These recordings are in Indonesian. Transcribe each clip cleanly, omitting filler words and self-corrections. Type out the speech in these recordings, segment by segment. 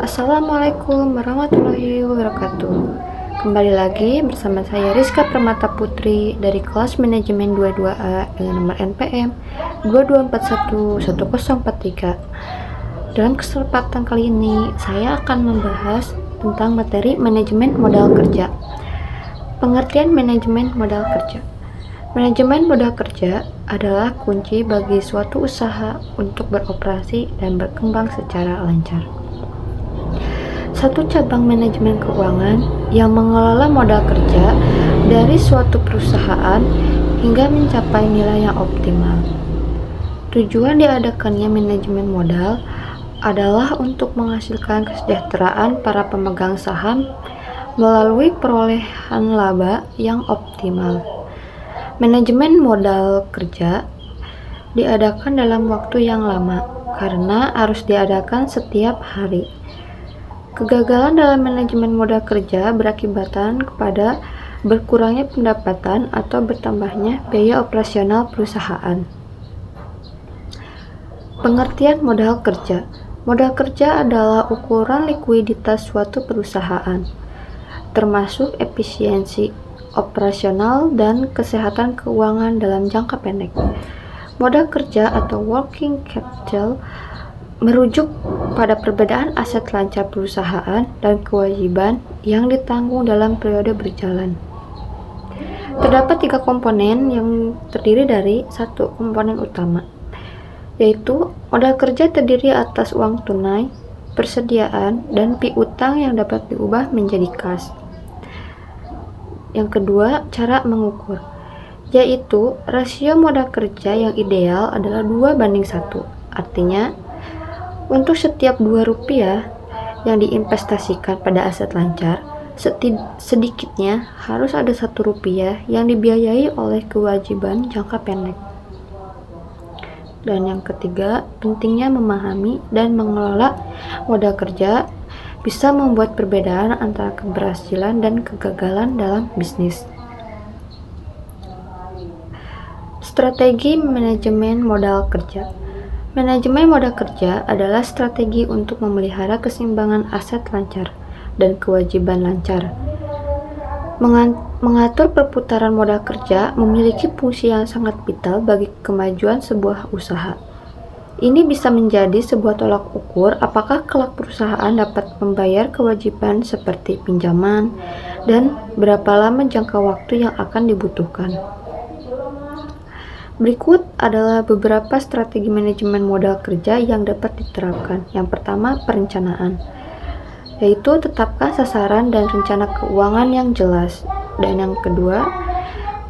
Assalamualaikum warahmatullahi wabarakatuh. Kembali lagi bersama saya Rizka Permata Putri dari kelas manajemen 22A dengan nomor NPM 22411043. Dalam kesempatan kali ini saya akan membahas tentang materi manajemen modal kerja. Pengertian manajemen modal kerja. Manajemen modal kerja adalah kunci bagi suatu usaha untuk beroperasi dan berkembang secara lancar. Satu cabang manajemen keuangan yang mengelola modal kerja dari suatu perusahaan hingga mencapai nilai yang optimal. Tujuan diadakannya manajemen modal adalah untuk menghasilkan kesejahteraan para pemegang saham melalui perolehan laba yang optimal. Manajemen modal kerja diadakan dalam waktu yang lama karena harus diadakan setiap hari. Kegagalan dalam manajemen modal kerja berakibatkan kepada berkurangnya pendapatan atau bertambahnya biaya operasional perusahaan. Pengertian modal kerja. Modal kerja adalah ukuran likuiditas suatu perusahaan, termasuk efisiensi operasional dan kesehatan keuangan dalam jangka pendek. Modal kerja atau working capital merujuk pada perbedaan aset lancar perusahaan dan kewajiban yang ditanggung dalam periode berjalan. Terdapat 3 komponen yang terdiri dari satu komponen utama, yaitu modal kerja terdiri atas uang tunai, persediaan, dan piutang yang dapat diubah menjadi kas. Yang kedua, cara mengukur, yaitu rasio modal kerja yang ideal adalah 2:1. Artinya, untuk setiap Rp2 yang diinvestasikan pada aset lancar, sedikitnya harus ada Rp1 yang dibiayai oleh kewajiban jangka pendek. Dan yang ketiga, pentingnya memahami dan mengelola modal kerja bisa membuat perbedaan antara keberhasilan dan kegagalan dalam bisnis. Strategi manajemen modal kerja. Manajemen modal kerja adalah strategi untuk memelihara keseimbangan aset lancar dan kewajiban lancar. Mengatur perputaran modal kerja memiliki fungsi yang sangat vital bagi kemajuan sebuah usaha. Ini bisa menjadi sebuah tolak ukur apakah kelak perusahaan dapat membayar kewajiban seperti pinjaman dan berapa lama jangka waktu yang akan dibutuhkan. Berikut adalah beberapa strategi manajemen modal kerja yang dapat diterapkan. Yang pertama, perencanaan, yaitu tetapkan sasaran dan rencana keuangan yang jelas. Dan yang kedua,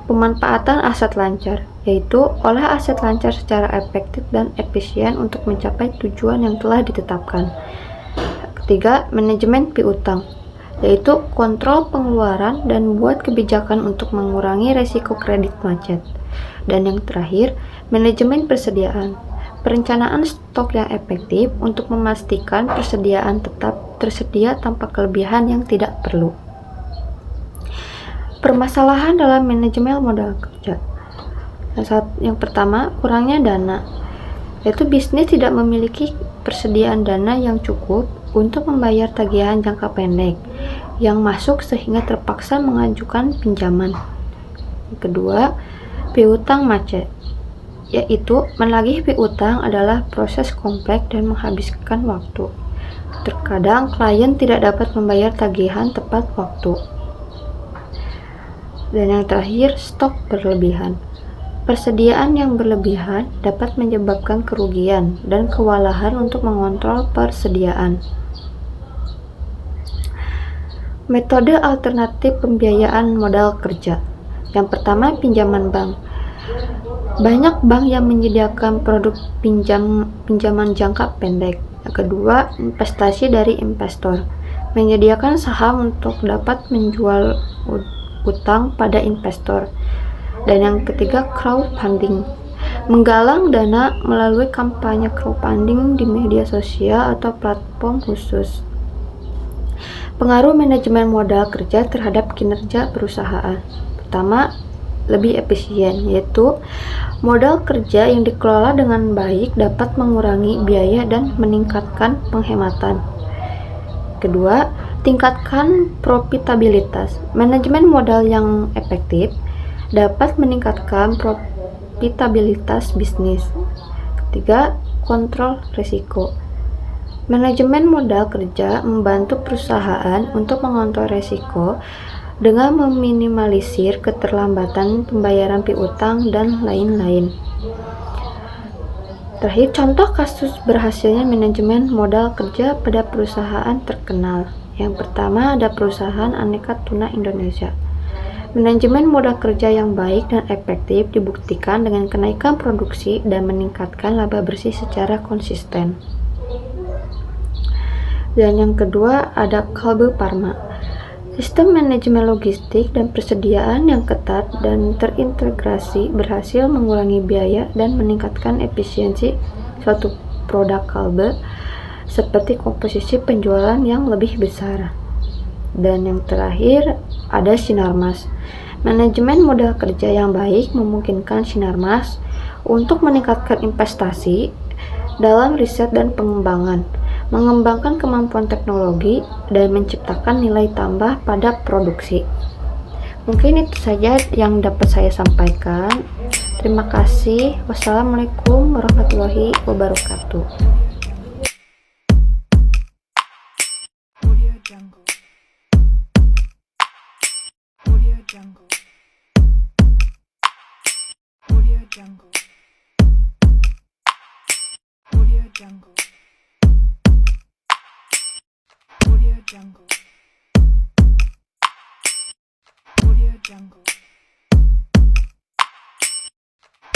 pemanfaatan aset lancar, yaitu olah aset lancar secara efektif dan efisien untuk mencapai tujuan yang telah ditetapkan. Ketiga, manajemen piutang, yaitu kontrol pengeluaran dan buat kebijakan untuk mengurangi resiko kredit macet. Dan yang terakhir, manajemen persediaan, perencanaan stok yang efektif untuk memastikan persediaan tetap tersedia tanpa kelebihan yang tidak perlu. Permasalahan dalam manajemen modal kerja. Yang pertama, kurangnya dana, yaitu bisnis tidak memiliki persediaan dana yang cukup untuk membayar tagihan jangka pendek yang masuk sehingga terpaksa mengajukan pinjaman. Yang kedua, piutang macet, yaitu menagih piutang adalah proses kompleks dan menghabiskan waktu. Terkadang klien tidak dapat membayar tagihan tepat waktu. Dan yang terakhir, stok berlebihan. Persediaan yang berlebihan dapat menyebabkan kerugian dan kewalahan untuk mengontrol persediaan. Metode alternatif pembiayaan modal kerja. Yang pertama, pinjaman bank. Banyak bank yang menyediakan produk pinjaman jangka pendek. Yang kedua, investasi dari investor. Menyediakan saham untuk dapat menjual utang pada investor. Dan yang ketiga, crowdfunding. Menggalang dana melalui kampanye crowdfunding di media sosial atau platform khusus. Pengaruh manajemen modal kerja terhadap kinerja perusahaan. Pertama, lebih efisien, yaitu modal kerja yang dikelola dengan baik dapat mengurangi biaya dan meningkatkan penghematan. kedua, tingkatkan profitabilitas. Manajemen modal yang efektif dapat meningkatkan profitabilitas bisnis. Ketiga, kontrol risiko. Manajemen modal kerja membantu perusahaan untuk mengontrol risiko dengan meminimalisir keterlambatan pembayaran piutang dan lain-lain. Terakhir, contoh kasus berhasilnya manajemen modal kerja pada perusahaan terkenal. Yang pertama ada perusahaan aneka tuna Indonesia. Manajemen modal kerja yang baik dan efektif dibuktikan dengan kenaikan produksi dan meningkatkan laba bersih secara konsisten. Dan yang kedua ada Kalbe Pharma. Sistem manajemen logistik dan persediaan yang ketat dan terintegrasi berhasil mengurangi biaya dan meningkatkan efisiensi suatu produk Kalbe, seperti komposisi penjualan yang lebih besar. Dan yang terakhir ada Sinarmas. Manajemen modal kerja yang baik memungkinkan Sinarmas untuk meningkatkan investasi dalam riset dan pengembangan, mengembangkan kemampuan teknologi, dan menciptakan nilai tambah pada produksi. Mungkin itu saja yang dapat saya sampaikan. Terima kasih. Wassalamualaikum warahmatullahi wabarakatuh. Audio Jungle. Audio Jungle. Audio Jungle. Audio Jungle. Audio Jungle. Audio Jungle.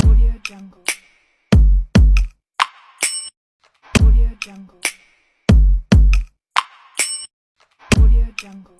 Audio Jungle. Audio Jungle. Audio Jungle.